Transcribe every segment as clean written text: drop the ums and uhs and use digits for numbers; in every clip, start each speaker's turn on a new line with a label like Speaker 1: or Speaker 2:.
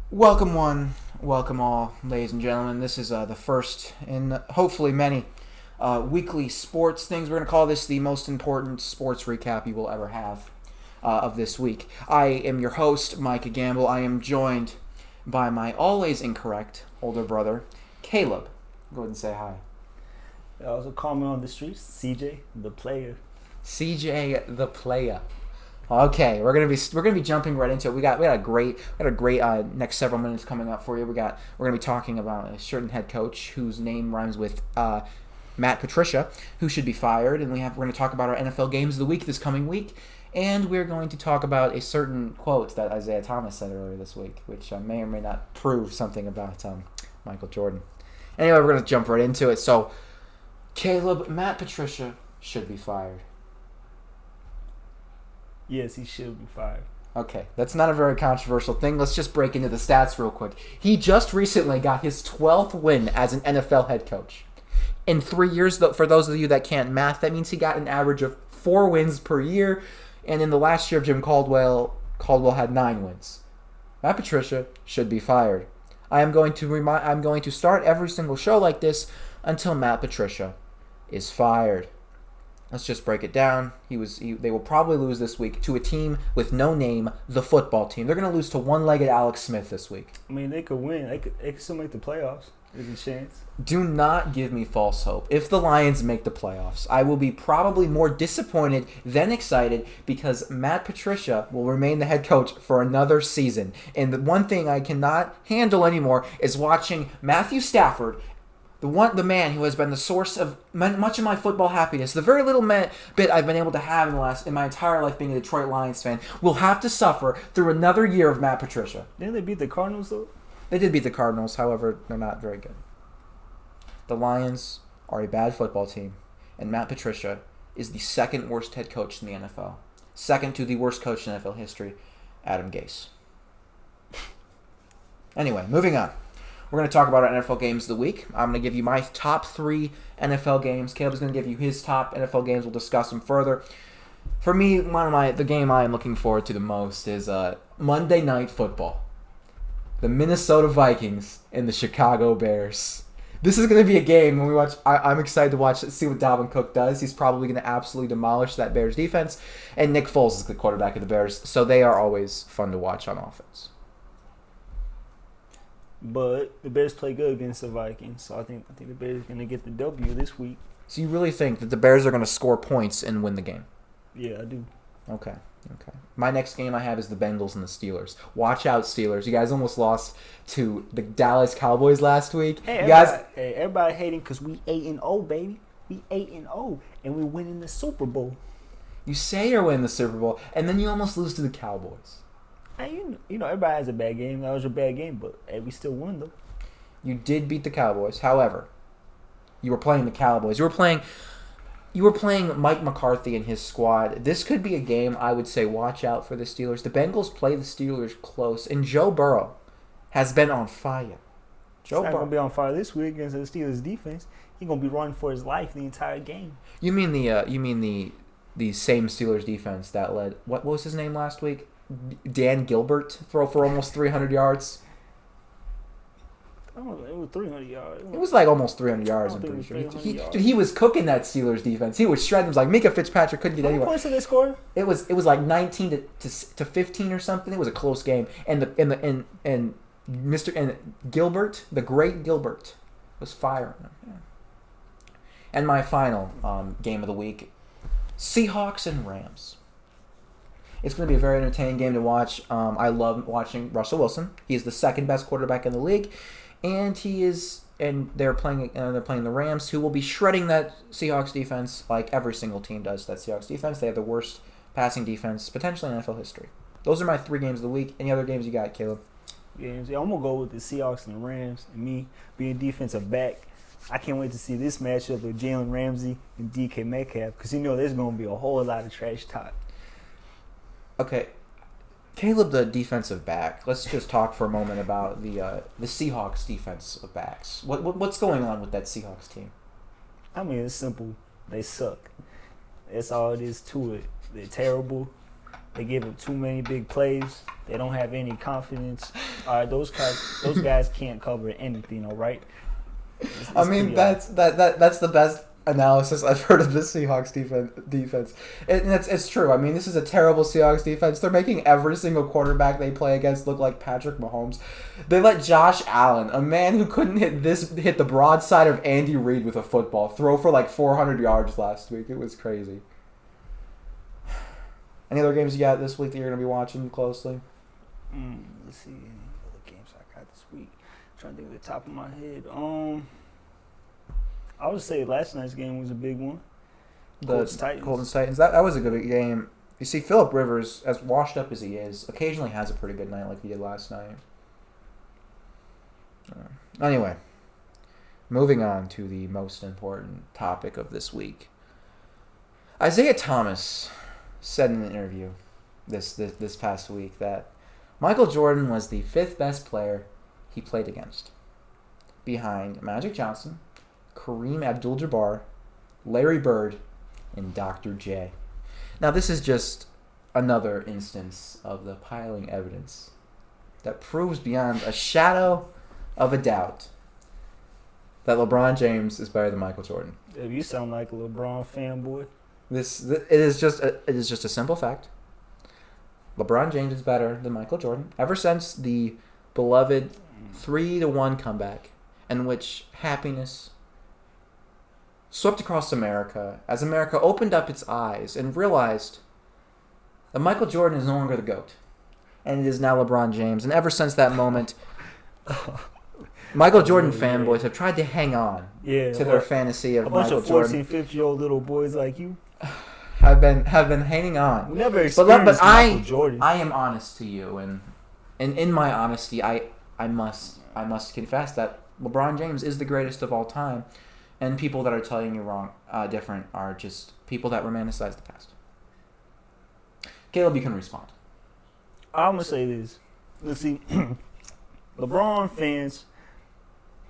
Speaker 1: Welcome all, ladies and gentlemen. This is the first in hopefully many weekly sports things. We're going to call this the most important sports recap you will ever have of this week. I am your host, Micah Gamble. I am joined by my always incorrect older brother, Caleb. Go ahead and say hi.
Speaker 2: Also comment on the streets, CJ the player.
Speaker 1: CJ the player. Okay, we're gonna be jumping right into it. We got a great next several minutes coming up for you. We're gonna be talking about a certain head coach whose name rhymes with Matt Patricia, who should be fired, and we're gonna talk about our NFL games of the week this coming week, and we're going to talk about a certain quote that Isaiah Thomas said earlier this week, which may or may not prove something about Michael Jordan. Anyway, we're gonna jump right into it. So, Caleb, Matt Patricia should be fired.
Speaker 2: Yes, he should be fired.
Speaker 1: Okay, that's not a very controversial thing. Let's just break into the stats real quick. He just recently got his 12th win as an NFL head coach. In 3 years, for those of you that can't math, that means he got an average of 4 wins per year. And in the last year of Jim Caldwell had 9 wins. Matt Patricia should be fired. I'm going to start every single show like this until Matt Patricia is fired. Let's just break it down. They will probably lose this week to a team with no name, the football team. They're going to lose to one-legged Alex Smith this week.
Speaker 2: I mean, they could win. They could still make the playoffs. There's a chance.
Speaker 1: Do not give me false hope. If the Lions make the playoffs, I will be probably more disappointed than excited because Matt Patricia will remain the head coach for another season. And the one thing I cannot handle anymore is watching Matthew Stafford, the man who has been the source of much of my football happiness, the very little bit I've been able to have in my entire life being a Detroit Lions fan, will have to suffer through another year of Matt Patricia.
Speaker 2: Didn't they beat the Cardinals, though?
Speaker 1: They did beat the Cardinals, however, they're not very good. The Lions are a bad football team, and Matt Patricia is the second worst head coach in the NFL. Second to the worst coach in NFL history, Adam Gase. Anyway, moving on. We're going to talk about our NFL games of the week. I'm going to give you my top 3 NFL games. Caleb's going to give you his top NFL games. We'll discuss them further. For me, the game I am looking forward to the most is Monday Night Football. The Minnesota Vikings and the Chicago Bears. This is going to be a game when we watch. I'm excited to see what Dalvin Cook does. He's probably going to absolutely demolish that Bears defense. And Nick Foles is the quarterback of the Bears, so they are always fun to watch on offense.
Speaker 2: But the Bears play good against the Vikings, so I think the Bears are going to get the W this week.
Speaker 1: So you really think that the Bears are going to score points and win the game?
Speaker 2: Yeah, I do.
Speaker 1: Okay. My next game I have is the Bengals and the Steelers. Watch out, Steelers. You guys almost lost to the Dallas Cowboys last week.
Speaker 2: Everybody hating because we 8-0, baby. We 8-0, and we're winning the Super Bowl.
Speaker 1: You say you're winning the Super Bowl, and then you almost lose to the Cowboys.
Speaker 2: Hey, you know, everybody has a bad game. That was a bad game, but hey, we still won, though.
Speaker 1: You did beat the Cowboys. However, you were playing the Cowboys. You were playing Mike McCarthy and his squad. This could be a game I would say watch out for the Steelers. The Bengals play the Steelers close, and Joe Burrow has been on fire.
Speaker 2: He's not going to be on fire this week against the Steelers defense. He's going to be running for his life the entire game.
Speaker 1: You mean the same Steelers defense that led what was his name last week? Dan Gilbert throw for almost 300 yards.
Speaker 2: I don't know, it was 300 yards.
Speaker 1: It was like almost 300 yards, I'm pretty sure. He was cooking that Steelers defense. He was shredding. It was like Micah Fitzpatrick couldn't get anywhere.
Speaker 2: How many points did they score?
Speaker 1: It was like 19 to 15 or something. It was a close game. And Gilbert, the great Gilbert, was firing them. Yeah. And my final game of the week, Seahawks and Rams. It's going to be a very entertaining game to watch. I love watching Russell Wilson. He is the second best quarterback in the league, and they're playing the Rams, who will be shredding that Seahawks defense like every single team does. That Seahawks defense, they have the worst passing defense potentially in NFL history. Those are my 3 games of the week. Any other games you got, Caleb?
Speaker 2: Games. Yeah, I'm gonna go with the Seahawks and the Rams, and me being defensive back. I can't wait to see this matchup with Jalen Ramsey and DK Metcalf because there's gonna be a whole lot of trash talk.
Speaker 1: Okay, Caleb, the defensive back. Let's just talk for a moment about the Seahawks defensive backs. What's going on with that Seahawks team?
Speaker 2: I mean, it's simple. They suck. That's all it is to it. They're terrible. They give up too many big plays. They don't have any confidence. Those guys can't cover anything. All right.
Speaker 1: I mean, that's the best analysis I've heard of the Seahawks defense. And it's true. I mean, this is a terrible Seahawks defense. They're making every single quarterback they play against look like Patrick Mahomes. They let Josh Allen, a man who couldn't hit the broadside of Andy Reid with a football, throw for like 400 yards last week. It was crazy. Any other games you got this week that you're going to be watching closely?
Speaker 2: Let's see. Any other games I got this week? I'm trying to think of the top of my head. I would say last night's game was a big one.
Speaker 1: Colts Titans. That was a good game. You see, Phillip Rivers, as washed up as he is, occasionally has a pretty good night like he did last night. Anyway, moving on to the most important topic of this week. Isaiah Thomas said in an interview this past week that Michael Jordan was the 5th best player he played against, behind Magic Johnson, Kareem Abdul-Jabbar, Larry Bird, and Dr. J. Now, this is just another instance of the piling evidence that proves beyond a shadow of a doubt that LeBron James is better than Michael Jordan.
Speaker 2: You sound like a LeBron fanboy.
Speaker 1: It is just a simple fact. LeBron James is better than Michael Jordan ever since the beloved 3-1 comeback, in which happiness swept across America as America opened up its eyes and realized that Michael Jordan is no longer the GOAT, and it is now LeBron James. And ever since that moment, Michael Jordan fanboys have tried to hang on to their fantasy of Michael Jordan.
Speaker 2: A bunch of 14, 15-year-old little boys like you
Speaker 1: have been hanging on.
Speaker 2: We never experienced Michael Jordan.
Speaker 1: I am honest to you, and in my honesty, I must confess that LeBron James is the greatest of all time, and people that are telling you different are just people that romanticize the past. Caleb, you can respond.
Speaker 2: I'm gonna say this. Let's see, LeBron fans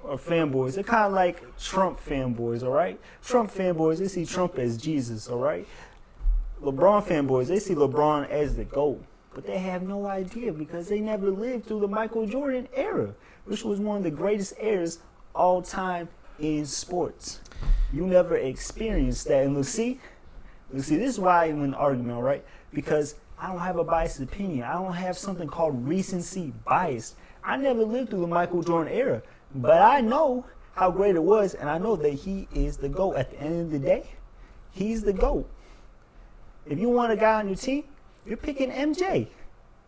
Speaker 2: or fanboys, they're kind of like Trump fanboys, all right? Trump fanboys, they see Trump as Jesus, all right? LeBron fanboys, they see LeBron as the GOAT, but they have no idea because they never lived through the Michael Jordan era, which was one of the greatest eras all time in sports. You never experienced that. And let's see, this is why I'm in an argument, all right? Because I don't have a biased opinion. I don't have something called recency bias. I never lived through the Michael Jordan era, but I know how great it was, and I know that he is the GOAT. At the end of the day, he's the GOAT. If you want a guy on your team, you're picking MJ.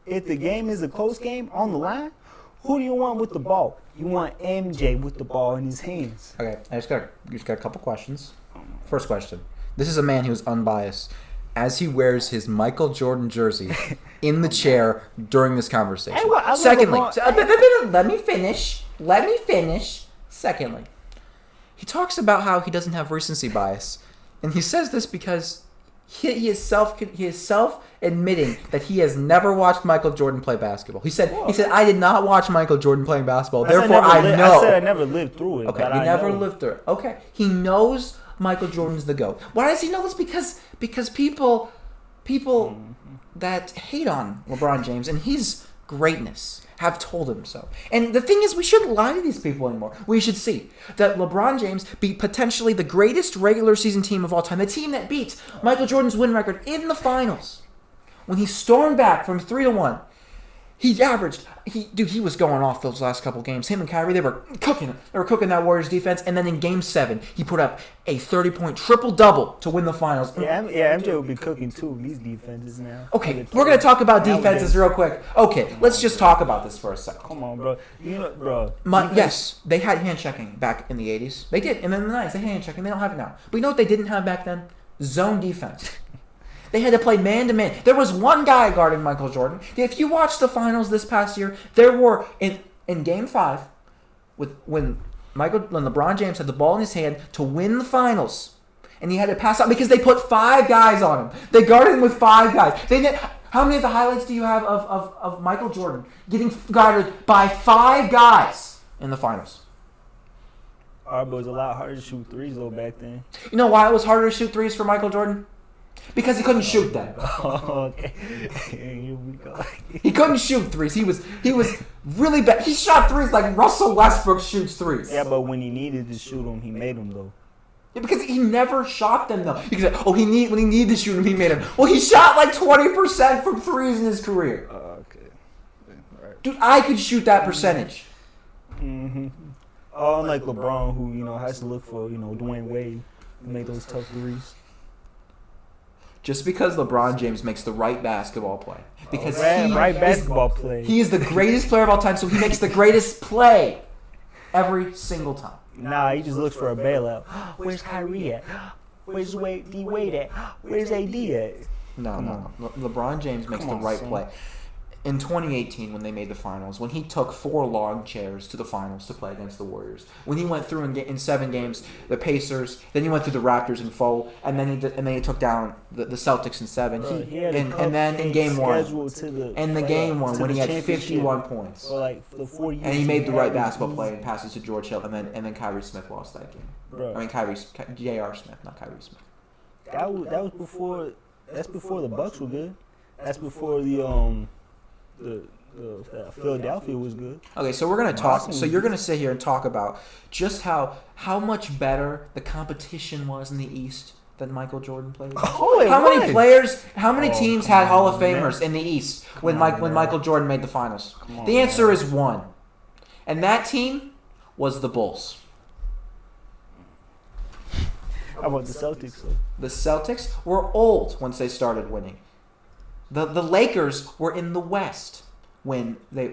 Speaker 2: If the game is a close game on the line, who do you want with the ball? You want MJ with the ball in his hands.
Speaker 1: Okay, I just got a couple questions. First question. This is a man who's unbiased as he wears his Michael Jordan jersey in the chair during this conversation.
Speaker 2: Hey,
Speaker 1: Secondly, let me finish. Secondly, he talks about how he doesn't have recency bias, and he says this because he is self-admitting that he has never watched Michael Jordan play basketball. He said, I did not watch Michael Jordan playing basketball. Therefore, I know.
Speaker 2: I said I never lived through it.
Speaker 1: Okay, he never lived through it. Okay, he knows Michael Jordan's the GOAT. Why does he know this? Because people that hate on LeBron James and his greatness have told him so. And the thing is, we shouldn't lie to these people anymore. We should see that LeBron James beat potentially the greatest regular season team of all time, the team that beat Michael Jordan's win record in the finals. When he stormed back from 3-1, he was going off those last couple games. Him and Kyrie, they were cooking that Warriors defense. And then in Game 7, he put up a 30-point triple-double to win the finals.
Speaker 2: Yeah, MJ will be cooking too. These defenses now.
Speaker 1: Okay, we're going to talk about defenses real quick. Okay, let's just talk about this for a second.
Speaker 2: Come on, bro. Bro.
Speaker 1: Yes, they had hand checking back in the 80s. They did. And in the 90s, they had hand checking. They don't have it now. But you know what they didn't have back then? Zone defense. They had to play man-to-man. There was one guy guarding Michael Jordan. If you watch the finals this past year, there were, in Game 5, when LeBron James had the ball in his hand to win the finals, and he had to pass out because they put 5 guys on him. They guarded him with 5 guys. How many of the highlights do you have of Michael Jordan getting guarded by 5 guys in the finals?
Speaker 2: It was a lot harder to shoot threes though back then.
Speaker 1: You know why it was harder to shoot threes for Michael Jordan? Because he couldn't shoot them.
Speaker 2: Oh, okay. Here we go.
Speaker 1: He couldn't shoot threes. He was really bad. He shot threes like Russell Westbrook shoots threes.
Speaker 2: Yeah, but when he needed to shoot them, he made them though.
Speaker 1: Yeah, because he never shot them though. You can say, when he needed to shoot them, he made them. Well, he shot like 20% from threes in his career.
Speaker 2: Okay. Right.
Speaker 1: Dude, I could shoot that percentage.
Speaker 2: Mm-hmm. Unlike LeBron, who has to look for Dwayne Wade to make those tough threes.
Speaker 1: Just because LeBron James makes the right basketball play. Because
Speaker 2: he
Speaker 1: is the greatest player of all time, so he makes the greatest play every single time.
Speaker 2: Nah, he just looks for a bailout. Where's Kyrie at? Where's D Wade at? Where's AD at?
Speaker 1: No. LeBron James makes the right play. In 2018, when they made the finals, when he took 4 long chairs to the finals to play against the Warriors, when he went through in 7 games the Pacers, then he went through the Raptors in 4, and then he took down the Celtics in 7. And then in game 1, and the game 1 when he had 51 points, and he made the right basketball play and passes to George Hill, and then Kyrie Smith lost that game.
Speaker 2: Bro.
Speaker 1: I mean J.R. Smith, not Kyrie Smith.
Speaker 2: That was before. That's before the Bucks were good. That's before the Philadelphia was good.
Speaker 1: Okay, so we're gonna talk. So you're gonna sit here and talk about just how much better the competition was in the East than Michael Jordan played. How many teams had Hall of Famers in the East when Michael Jordan made the finals? The answer is 1, and that team was the Bulls.
Speaker 2: How about the Celtics?
Speaker 1: The Celtics were old once they started winning. The Lakers were in the West when they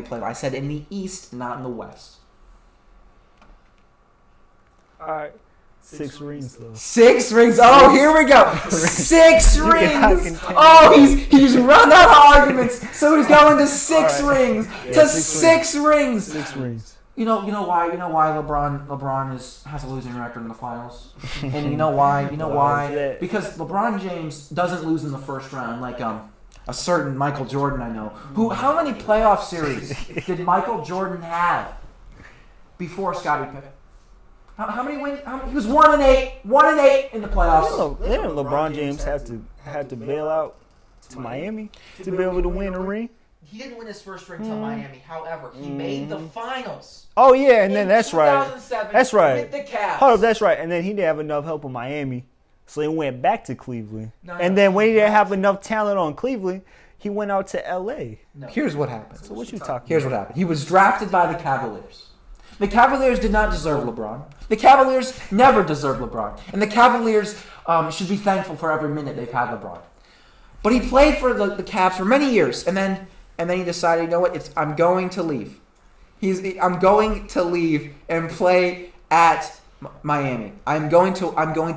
Speaker 1: played. I said in the East, not in the West.
Speaker 2: All right, 6 rings though.
Speaker 1: 6 rings. Oh, here we go. 6 rings. Oh, he's run out of arguments, so he's going to 6 rings.
Speaker 2: Yeah,
Speaker 1: 6 rings.
Speaker 2: 6 rings.
Speaker 1: You know why LeBron has a losing record in the finals, and you know why because LeBron James doesn't lose in the first round like a certain Michael Jordan I know. How many playoff series did Michael Jordan have before Scottie Pippen? How many wins? He was 1-8 in the playoffs.
Speaker 2: Didn't LeBron James have to bail out to Miami to be able to win a ring?
Speaker 1: He didn't win his first ring till Miami. However, he made the finals.
Speaker 2: Oh yeah, and then that's right. That's right.
Speaker 1: With the Cavs.
Speaker 2: Hold up, that's right. And then he didn't have enough help in Miami, so he went back to Cleveland. Then when he didn't have enough talent on Cleveland, he went out to L.A.
Speaker 1: No. Here's what happened.
Speaker 2: So what you talking?
Speaker 1: Here's what happened. He was drafted by the Cavaliers. The Cavaliers did not deserve LeBron. The Cavaliers never deserved LeBron, and the Cavaliers should be thankful for every minute they've had LeBron. But he played for the Cavs for many years, and then he decided, you know what? I'm going to leave. I'm going to leave and play at Miami. I'm going to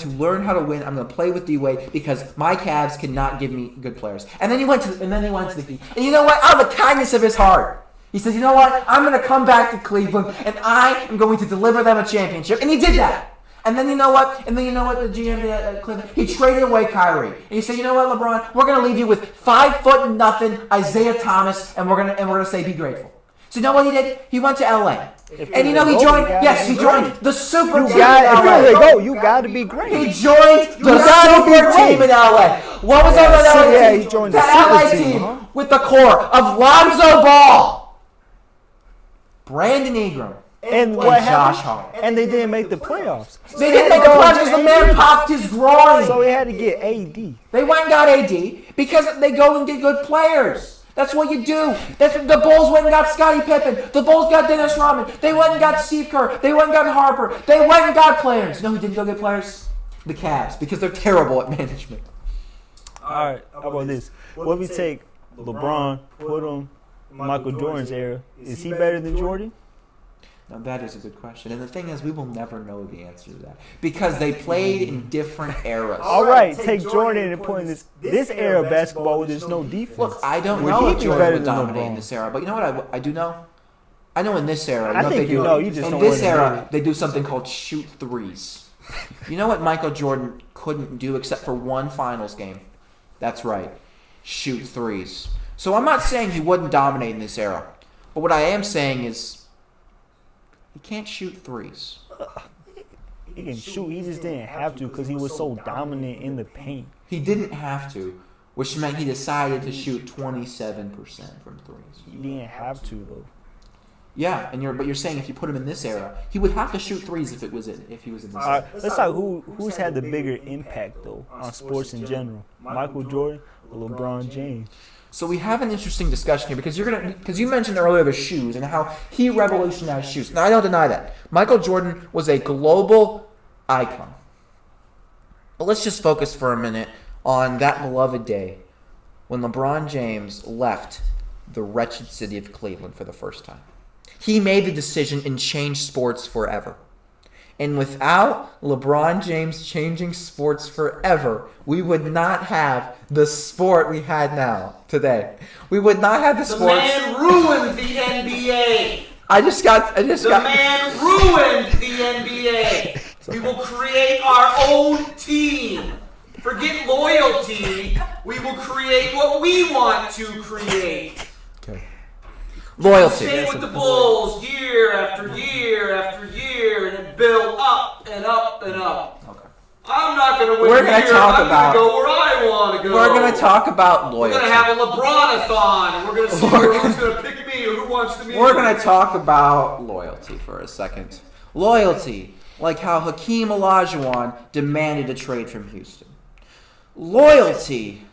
Speaker 1: learn how to win. I'm going to play with D-Wade because my Cavs cannot give me good players. And then he went to the Heat. And you know what? Out of the kindness of his heart, he says, you know what? I'm going to come back to Cleveland and I am going to deliver them a championship. And he did that. And then you know what? The GM at Cleveland, he traded away Kyrie. And he said, you know what, LeBron? We're gonna leave you with 5'0" Isaiah Thomas, and we're gonna say be grateful. So you know what he did? He went to LA. And he joined the super team in LA.
Speaker 2: You gotta be great.
Speaker 1: He joined the super team in LA. What was on that LA team?
Speaker 2: Yeah, he joined the
Speaker 1: LA team with the core of Lonzo Ball, Brandon Ingram,
Speaker 2: and what
Speaker 1: Josh
Speaker 2: happened?
Speaker 1: Hart.
Speaker 2: And they didn't make the playoffs.
Speaker 1: They didn't make the playoffs because the man popped his groin.
Speaker 2: So he had to get AD.
Speaker 1: They went and got AD because they go and get good players. That's what you do. The Bulls went and got Scottie Pippen. The Bulls got Dennis Rodman. They went and got Steve Kerr. They went and got Harper. They went and got players. You know who didn't go get players? The Cavs, because they're terrible at management.
Speaker 2: All right, how about this? What if we take LeBron, put him in Michael Jordan's era? Is he better than Jordan?
Speaker 1: Now that is a good question. And the thing is, we will never know the answer to that. Because they played in different eras.
Speaker 2: All right, take Jordan and put in this era of basketball where there's no defense.
Speaker 1: Look, I don't know if Jordan would dominate in this era. But you know what I do know? I know in this era,
Speaker 2: I think you know. You just
Speaker 1: in
Speaker 2: don't
Speaker 1: this
Speaker 2: want to
Speaker 1: era, they do something called shoot threes. You know what Michael Jordan couldn't do except for one finals game? That's right. Shoot threes. So I'm not saying he wouldn't dominate in this era. But what I am saying is he can't shoot threes.
Speaker 2: He can shoot. He just didn't have to because he was so dominant in the paint.
Speaker 1: He didn't have to, which meant he decided to shoot 27% from threes.
Speaker 2: He didn't have to though.
Speaker 1: Yeah, but you're saying if you put him in this era, he would have to shoot threes if he was in this era.
Speaker 2: Let's talk who's had the bigger impact though on sports in general, Michael Jordan or LeBron James.
Speaker 1: So we have an interesting discussion here because you mentioned earlier the shoes and how he revolutionized shoes. Now I don't deny that. Michael Jordan was a global icon. But let's just focus for a minute on that beloved day when LeBron James left the wretched city of Cleveland for the first time. He made the decision and changed sports forever. And without LeBron James changing sports forever, we would not have the sport we had now today. We would not have the sports.
Speaker 3: The man ruined the NBA.
Speaker 1: The
Speaker 3: man ruined the NBA. We will create our own team. Forget loyalty. We will create what we want to create.
Speaker 1: Okay. Loyalty.
Speaker 3: Stay with the Bulls year after year after year, and it built up and up and up.
Speaker 1: Okay.
Speaker 3: I'm not going to win
Speaker 1: We're gonna
Speaker 3: here.
Speaker 1: talk
Speaker 3: I'm
Speaker 1: about-
Speaker 3: going to go where I want to go.
Speaker 1: We're going to talk about loyalty.
Speaker 3: We're going to have a LeBron-a-thon, and we're going to see who's going to pick me or who wants to meet me.
Speaker 1: We're going to talk about loyalty for a second. Loyalty, like how Hakeem Olajuwon demanded a trade from Houston. Loyalty,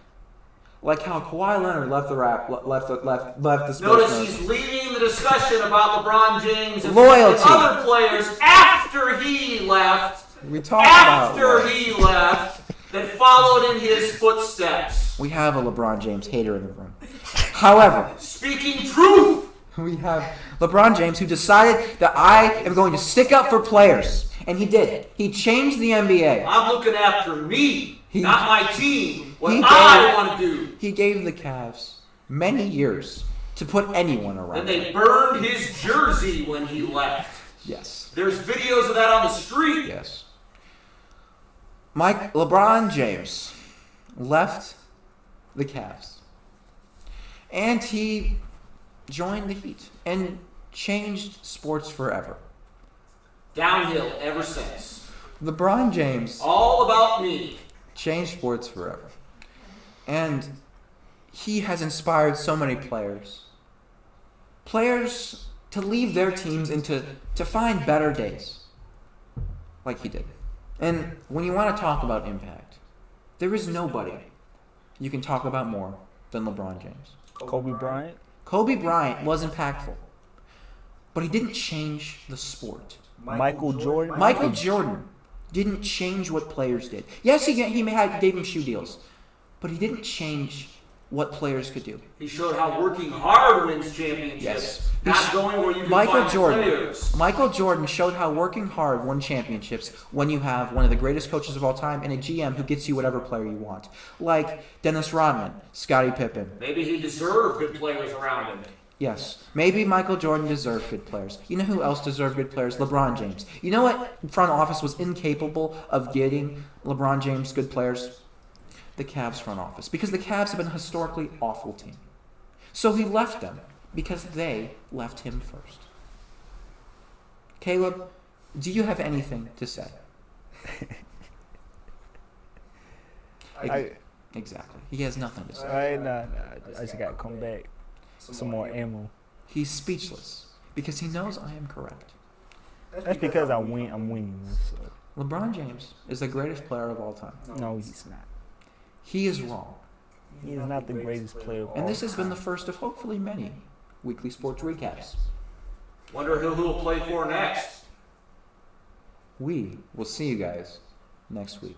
Speaker 1: like how Kawhi Leonard left the Spurs.
Speaker 3: Notice he's leading the discussion about LeBron James and
Speaker 1: Loyalty.
Speaker 3: other players after he left.
Speaker 1: We talk about
Speaker 3: After he left, that followed in his footsteps.
Speaker 1: We have a LeBron James hater in the room. However,
Speaker 3: Speaking truth.
Speaker 1: we have LeBron James who decided that I am going to stick up for players. And he did. He changed the NBA.
Speaker 3: I'm looking after me, not my team. What
Speaker 1: he
Speaker 3: I want to do.
Speaker 1: He gave the Cavs many years to put anyone around.
Speaker 3: And they burned his jersey when he left.
Speaker 1: Yes.
Speaker 3: There's videos of that on the street.
Speaker 1: Yes. LeBron James left the Cavs. And he joined the Heat and changed sports forever.
Speaker 3: Downhill ever since.
Speaker 1: LeBron James
Speaker 3: All about me.
Speaker 1: changed sports forever. And he has inspired so many players. Players to leave their teams and to find better days. Like he did. And when you want to talk about impact, there is nobody you can talk about more than LeBron James.
Speaker 2: Kobe Bryant.
Speaker 1: Kobe Bryant was impactful, but he didn't change the sport.
Speaker 2: Michael Jordan.
Speaker 1: Michael Jordan didn't change what players did. Yes, he gave him shoe deals, but he didn't change what players could do.
Speaker 3: He showed how working hard wins championships.
Speaker 1: Yes.
Speaker 3: Not going where you can find players.
Speaker 1: Michael Jordan showed how working hard won championships when you have one of the greatest coaches of all time and a GM who gets you whatever player you want. Like Dennis Rodman, Scottie Pippen.
Speaker 3: Maybe he deserved good players around him.
Speaker 1: Yes. Maybe Michael Jordan deserved good players. You know who else deserved good players? LeBron James. You know what front office was incapable of getting LeBron James good players? The Cavs front office. Because the Cavs have been a historically awful team. So he left them because they left him first. Caleb, do you have anything to say? Exactly. He has nothing to say.
Speaker 2: I just gotta come back. Some more ammo.
Speaker 1: He's speechless because he knows I am correct.
Speaker 2: That's because I'm winning. So.
Speaker 1: LeBron James is the greatest player of all time.
Speaker 2: No, he's not.
Speaker 1: He is wrong.
Speaker 2: He is not the greatest player of all
Speaker 1: And this has
Speaker 2: time.
Speaker 1: been the first of hopefully many weekly sports recaps.
Speaker 3: Wonder who he'll play for next.
Speaker 1: We will see you guys next week.